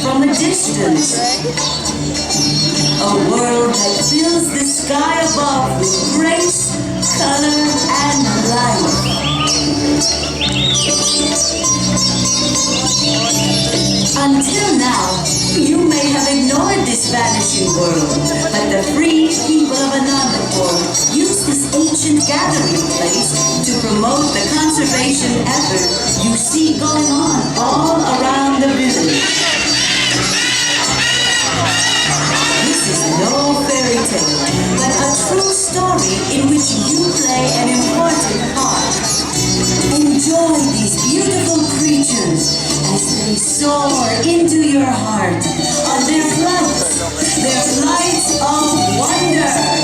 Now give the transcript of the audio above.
from a distance. A world that fills the sky above with grace, color, and life. Until now, you may have ignored this vanishing world, but the free people of Anandapur use this ancient gathering place to promote the conservation effort you see going on all around the village. This is no fairy tale, but a true story in which you play an important part. Enjoy these beautiful creatures as they soar into your heart on their flights of wonder.